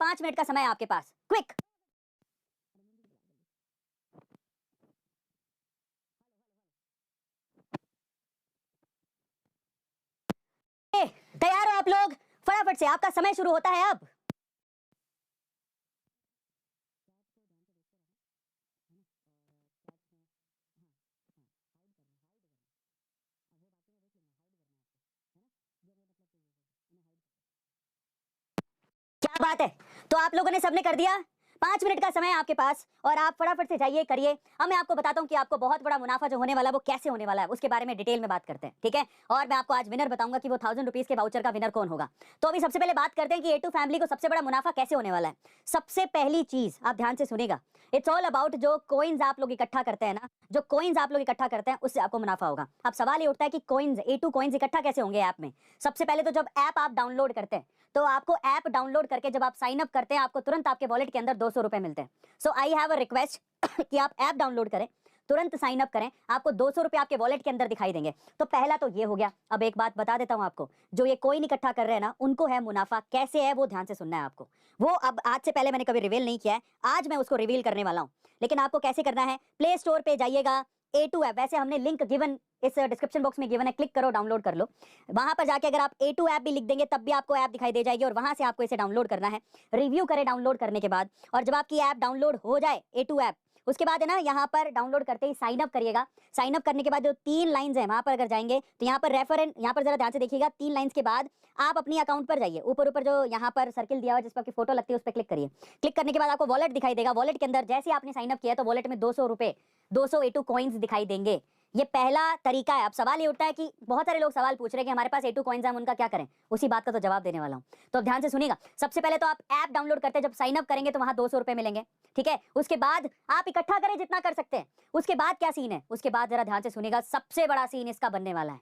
5 minute का समय है आपके पास, क्विक। तैयार हो आप लोग? फटाफट से, आपका समय शुरू होता है अब। क्या बात है, तो आप लोगों ने सबने कर दिया। 5 मिनट का समय है आपके पास और आप फटाफट से जाइए, करिए। अब मैं आपको बताता हूं कि आपको बहुत बड़ा मुनाफा जो होने वाला है वो कैसे होने वाला है, उसके बारे में डिटेल में बात करते हैं, ठीक है। और मैं आपको आज विनर बताऊंगा कि वो 1000 रुपीज के वाउचर का विनर कौन होगा। तो अभी सबसे पहले बात करते हैं कि A2 फैमिली को सबसे बड़ा मुनाफा कैसे होने वाला है। सबसे पहली चीज आप ध्यान से सुनेगा, इट्स ऑल अबाउट जो कॉइन्स आप लोग इकट्ठा करते हैं ना, जो कॉइन्स आप लोग इकट्ठा करते हैं उससे आपको मुनाफा होगा। अब सवाल ये उठता है कि कॉइन्स, A2 कॉइन्स इकट्ठा कैसे होंगे ऐप में। सबसे पहले तो जब ऐप आप डाउनलोड करते हैं, तो आपको ऐप डाउनलोड करके जब आप साइन अप करते हैं, आपको तुरंत आपके वॉलेट के अंदर 200 रुपए मिलते हैं। सो आई हैव अ रिक्वेस्ट कि आप ऐप डाउनलोड करें, तुरंत साइन अप करें, आपको 200 रुपए आपके वॉलेट के अंदर दिखाई देंगे। तो पहला तो ये हो गया। अब एक बात बता देता हूं आपको, जो ये कॉइन इकट्ठा कर रहे हैं ना, उनको है मुनाफा। कैसे है वो ध्यान से सुनना है आपको। वो अब आज से पहले मैंने कभी रिवील नहीं किया है, आज मैं उसको रिवील करने वाला हूं। लेकिन आपको कैसे करना है, प्ले स्टोर पे जाइएगा, A2 ऐप, वैसे हमने लिंक गिवन इस डिस्क्रिप्शन बॉक्स में गिवन है, क्लिक करो, डाउनलोड कर लो। वहां पर जाके अगर आप A2 ऐप भी लिख देंगे तब भी आपको ऐप दिखाई दे जाएगी और वहां से आपको इसे डाउनलोड करना है। रिव्यू करें डाउनलोड करने के बाद, और जब आपकी ऐप डाउनलोड हो जाए A2 ऐप, उसके बाद है ना, यहाँ पर डाउनलोड करते ही साइन अप करिएगा। साइन अप करने के बाद जो 3 लाइंस हैं वहां पर अगर जाएंगे तो यहाँ पर रेफरेंस, यहाँ पर जरा ध्यान से देखिएगा, 3 लाइंस के बाद आप अपनी अकाउंट पर जाइए, ऊपर ऊपर जो यहाँ पर सर्किल दिया हुआ है जिस पर आपकी फोटो लगती है उस पर क्लिक करिए। क्लिक करने के बाद आपको वॉलेट दिखाई देगा, वॉलेट के अंदर जैसे आपने साइन अप किया तो वॉलेट में 200 रुपए, 200 A2 कॉइन्स दिखाई देंगे। ये पहला तरीका है। अब सवाल ये उठता है कि बहुत सारे लोग सवाल पूछ रहे हैं कि हमारे पास A2 कॉइन्स हैं, हम उनका क्या करें। उसी बात का तो जवाब देने वाला हूं, तो अब ध्यान से सुनिएगा। सबसे पहले तो आप ऐप डाउनलोड करते हैं, जब साइन अप करेंगे तो वहां 200 रुपए मिलेंगे, ठीक है। उसके बाद आप इकट्ठा करें जितना कर सकते हैं। उसके बाद क्या सीन है, उसके बाद जरा ध्यान से सुनिएगा, सबसे बड़ा सीन इसका बनने वाला है।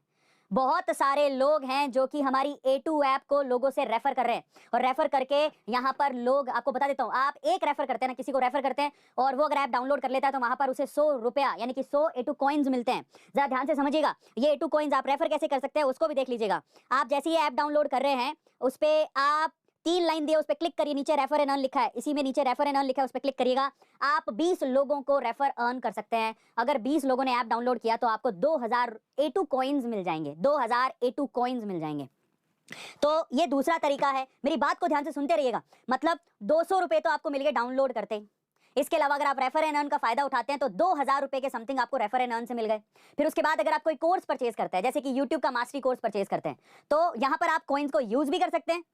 बहुत सारे लोग हैं जो कि हमारी A2 ऐप को लोगों से रेफर कर रहे हैं, और रेफर करके यहाँ पर लोग, आपको बता देता हूं, आप एक रेफर करते हैं ना, किसी को रेफर करते हैं और वो अगर ऐप डाउनलोड कर लेता है तो वहां पर उसे 100 रुपया यानी कि 100 A2 कॉइन्स मिलते हैं। जरा ध्यान से समझिएगा, ये A2 कॉइन्स आप रेफर कैसे कर सकते हैं उसको भी देख लीजिएगा। आप जैसे ये ऐप डाउनलोड कर रहे हैं, उस पे आप 3 लाइन दिए, उस पर क्लिक करिए, नीचे रेफर एंड अर्न लिखा है, इसी में नीचे रेफर एंड अर्न लिखा है, उस पर क्लिक करिएगा। आप 20 लोगों को रेफर अर्न कर सकते हैं। अगर 20 लोगों ने ऐप डाउनलोड किया तो आपको 2000 A2 कॉइन्स मिल जाएंगे, 2000 A2 कॉइन्स मिल जाएंगे। तो ये दूसरा तरीका है, मेरी बात को ध्यान से सुनते रहिएगा। मतलब 200 रुपए तो आपको मिल गए डाउनलोड करते ही। इसके अलावा अगर आप रेफर एंड अर्न का फायदा उठाते हैं तो 2000 रुपए के समथिंग आपको रेफर एंड अर्न से मिल गए। फिर उसके बाद अगर आप कोई कोर्स परचेज करते हैं, जैसे कि YouTube का मास्टरी कोर्स परचेज करते हैं, तो यहां पर आप कॉइन्स को यूज भी कर सकते हैं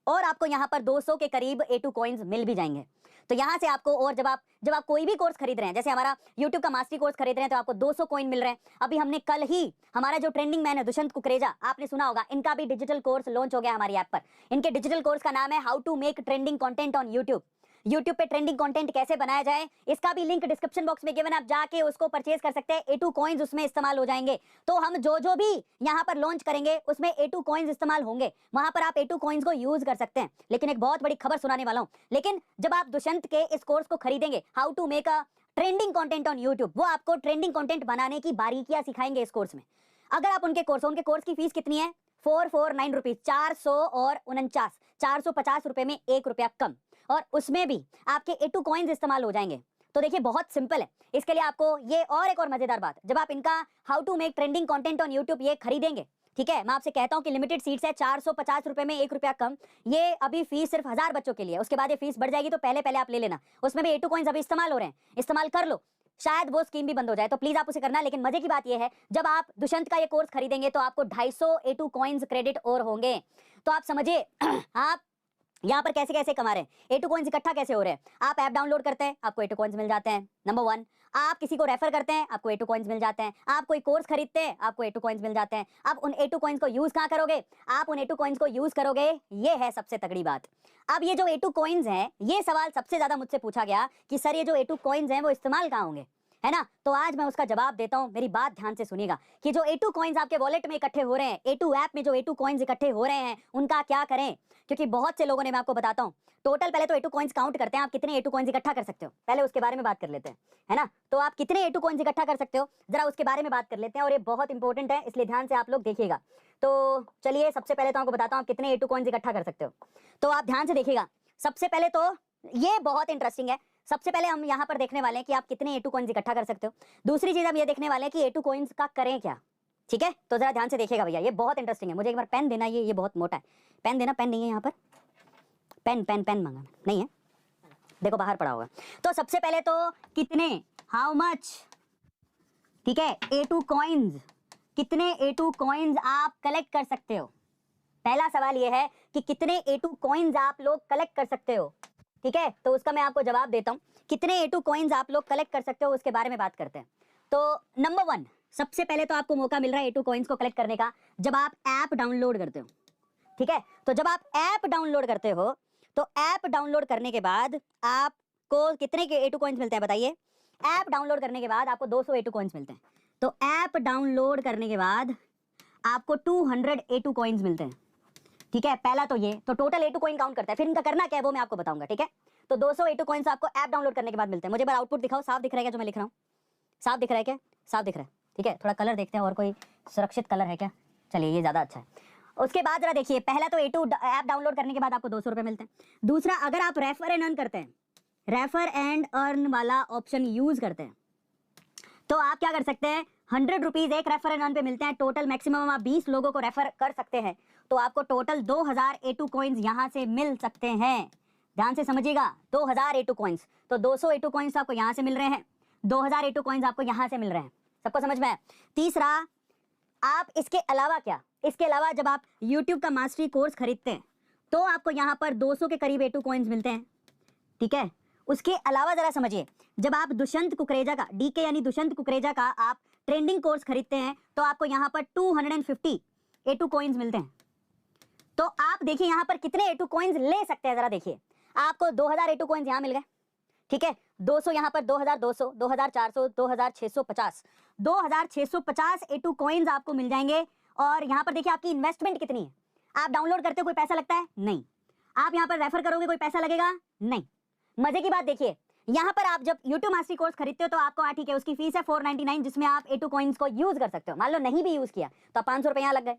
और आपको यहाँ पर 200 के करीब A2 कॉइन्स मिल भी जाएंगे। तो यहाँ से आपको, और जब आप कोई भी कोर्स खरीद रहे हैं, जैसे हमारा YouTube का मास्टरी कोर्स खरीद रहे हैं तो आपको 200 कॉइन मिल रहे हैं। अभी हमने कल ही हमारा जो ट्रेंडिंग मैन है दुष्यंत कुकरेजा, आपने सुना होगा, इनका भी डिजिटल कोर्स लॉन्च हो गया हमारी ऐप पर। इनके डिजिटल कोर्स का नाम है how to make trending content on YouTube. YouTube पे ट्रेंडिंग कंटेंट कैसे बनाया जाए, इसका भी लिंक डिस्क्रिप्शन बॉक्स में गिवन है, आप जाके उसको परचेज कर सकते हैं। A2 कॉइन्स उसमें इस्तेमाल हो जाएंगे। तो हम जो भी यहाँ पर लॉन्च करेंगे उसमें A2 कॉइन्स इस्तेमाल होंगे, वहां पर आप A2 कॉइन्स को यूज कर सकते हैं। लेकिन एक बहुत बड़ी खबर सुनाने वाला हूं, लेकिन जब आप दुष्यंत के इस कोर्स को खरीदेंगे, how to make a trending content on YouTube, वो आपको ट्रेंडिंग कंटेंट बनाने की बारीकियां सिखाएंगे इस कोर्स में। अगर आप उनके कोर्स की फीस कितनी है, 449 रुपीज, 449, 450 रुपए में 1 रुपया कम, और उसमें भी आपके A2 कॉइन्स इस्तेमाल हो जाएंगे। तो देखिए बहुत सिंपल है। इसके लिए आपको ये, और एक और मजेदार बात, जब आप इनका how to make trending content on YouTube ये खरीदेंगे, ठीक है, मैं आपसे कहता हूं कि लिमिटेड सीट्स है, 450 रुपए में 1 रुपया कम। ये अभी फीस सिर्फ 1000 बच्चों के लिए, उसके बाद ये फीस बढ़ जाएगी, तो पहले आप ले लेना। उसमें भी A2 कॉइन्स अभी इस्तेमाल हो रहे हैं, इस्तेमाल कर लो, शायद वो स्कीम भी बंद हो जाए, तो प्लीज आप उसे करना। लेकिन मजे की बात यह है, जब आप दुष्यंत का ये कोर्स खरीदेंगे तो आपको 250 A2 कॉइन्स क्रेडिट और होंगे। तो आप समझिए आप यहां पर कैसे कैसे कमा रहे हैं, A2 कॉइन्स इकट्ठा कैसे हो रहे हैं। आप ऐप डाउनलोड करते हैं, आपको A2 कॉइन्स मिल जाते हैं, नंबर 1। आप किसी को रेफर करते हैं, आपको A2 कॉइन्स मिल जाते हैं। आप कोई कोर्स खरीदते हैं, आपको A2 कॉइन्स मिल जाते हैं। अब उन A2 कॉइन्स को यूज कहां करोगे, आप उन A2 कॉइन्स को यूज करोगे, ये है सबसे तगड़ी बात। अब ये जो A2 कॉइन्स हैं, ये सवाल सबसे ज्यादा मुझसे पूछा गया कि सर ये जो A2 कॉइन्स हैं वो इस्तेमाल कहां होंगे, है ना। तो आज मैं उसका जवाब देता हूं, मेरी बात ध्यान से सुनिएगा कि जो A2 कॉइन्स आपके वॉलेट में इकट्ठे हो रहे हैं, A2 ऐप में जो A2 कॉइन्स इकट्ठे हो रहे हैं, उनका क्या करें। क्योंकि बहुत से लोगों ने, मैं आपको बताता हूं, टोटल पहले तो A2 कॉइन्स काउंट करते हैं, आप कितने A2 कॉइन्स इकट्ठा कर सकते हो, पहले उसके बारे में बात कर लेते हैं, है ना। तो आप कितने A2 कॉइन्स इकट्ठा कर सकते हो, जरा उसके बारे में बात कर लेते हैं, और ये बहुत इंपॉर्टेंट है, इसलिए ध्यान से आप लोग देखिएगा। तो चलिए सबसे पहले तो आपको बताता हूं आप कितने A2 कॉइन्स इकट्ठा कर सकते हो। तो आप ध्यान से देखिएगा, सबसे पहले तो ये बहुत इंटरेस्टिंग है। सबसे पहले हम यहाँ पर देखने वाले हैं कि आप कितने A2 कॉइन्स इकट्ठा कर सकते हो। दूसरी चीज हम ये देखने वाले हैं कि A2 कॉइन्स का करें क्या, ठीक है। तो जरा ध्यान से देखिएगा भैया, ये बहुत इंटरेस्टिंग है। मुझे एक बार पेन देना, ये बहुत मोटा है, पेन देना। पेन नहीं है यहाँ पर, पेन पेन पेन मांगा नहीं है, देखो बाहर पड़ा होगा। तो सबसे पहले तो कितने, हाउ मच, ठीक है, A2 कॉइन्स, कितने A2 कॉइन्स आप कलेक्ट कर सकते हो। पहला सवाल ये है कि कितने A2 कॉइन्स आप लोग कलेक्ट कर सकते हो, ठीक है। तो उसका मैं आपको जवाब देता हूं, कितने A2 कॉइन्स आप लोग कलेक्ट कर सकते हो उसके बारे में बात करते हैं। तो नंबर 1, सबसे पहले तो आपको मौका मिल रहा है A2 कॉइन्स को कलेक्ट करने का जब आप ऐप डाउनलोड करते हो, ठीक है। तो जब आप ऐप डाउनलोड करते हो तो ऐप डाउनलोड करने के बाद आपको कितने के A2 कॉइन्स मिलते हैं बताइए। ऐप डाउनलोड करने के बाद आपको 200 A2 कॉइन्स मिलते हैं। तो ऐप डाउनलोड करने के बाद आपको 200 A2 कॉइन्स मिलते हैं, ठीक है। पहला तो ये, तो टोटल A2 कॉइन काउंट करता है, फिर इनका करना क्या है वो मैं आपको बताऊंगा, ठीक है। तो 200 A2 कॉइन्स आपको ऐप डाउनलोड करने के बाद मिलते हैं। मुझे बार आउटपुट दिखाओ, साफ दिख रहा है क्या जो मैं लिख रहा हूँ, साफ दिख रहा है क्या, साफ दिख रहा है, ठीक है। थोड़ा कलर देखते हैं, और कोई सुरक्षित कलर है क्या, चलिए ये ज्यादा अच्छा है। उसके बाद जरा देखिए, पहला तो A2 ऐप डाउनलोड करने के बाद आपको 200 रुपए मिलते हैं। दूसरा, अगर आप रेफर एंड अर्न करते हैं, रेफर एंड अर्न वाला ऑप्शन यूज करते हैं, तो आप क्या कर सकते हैं, 100 रुपीज एक रेफर एंड अर्न पे मिलते हैं। टोटल मैक्सिमम आप 20 लोगों को रेफर कर सकते हैं, तो आपको टोटल 2000 A2 कॉइन्स यहां से मिल सकते हैं। ध्यान से समझिएगा, 2000 A2 कॉइन्स, तो 200 A2 कॉइन्स आपको यहां से मिल रहे हैं, 2000 A2 कॉइन्स आपको यहां से मिल रहे हैं। सबको समझ में है। तीसरा, आप इसके अलावा क्या, इसके अलावा जब आप YouTube का मास्टरी कोर्स खरीदते हैं तो आपको यहाँ पर 200 के करीब A2 कॉइन्स मिलते हैं, ठीक है। उसके अलावा जरा समझिए, जब आप दुष्यंत कुकरेजा का, DK यानी दुष्यंत कुकरेजा का आप ट्रेंडिंग कोर्स खरीदते हैं तो आपको यहाँ पर 250 A2 कॉइन्स मिलते हैं। तो आप देखिए यहाँ पर कितने A2 कॉइन्स ले सकते हैं, जरा देखिए। आपको 2000 A2 कॉइन्स यहाँ मिल गए, ठीक है। 200 यहाँ पर 2200, 2400, 2650, 2650 A2 कॉइन्स आपको मिल जाएंगे। और यहाँ पर देखिए आपकी इन्वेस्टमेंट कितनी है। आप डाउनलोड करते हो, कोई पैसा लगता है नहीं। आप यहाँ पर रेफर करोगे, कोई पैसा लगेगा नहीं। मजे की बात देखिए, यहाँ पर आप जब YouTube मास्टरी कोर्स खरीदते हो तो आपको ठीक है उसकी फीस है 499, जिसमें आप A2 कॉइन्स को यूज कर सकते हो। मान लो नहीं भी यूज किया तो 500 रुपए यहाँ लग गए,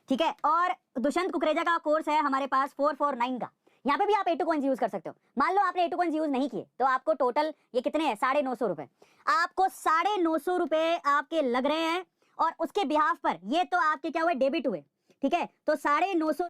ठीक है। और दुष्यंत कुकरेजा का कोर्स है हमारे पास 449 का, यहाँ पे भी आप A2 कॉइन्स यूज कर सकते हो। मान लो आपने A2 कॉइन्स यूज नहीं किए तो आपको टोटल ये कितने हैं, 950 रुपए। आपको 950 रुपए आपके लग रहे हैं, और उसके बिहाफ पर ये तो आपके क्या हुए, डेबिट हुए, ठीक है। तो 950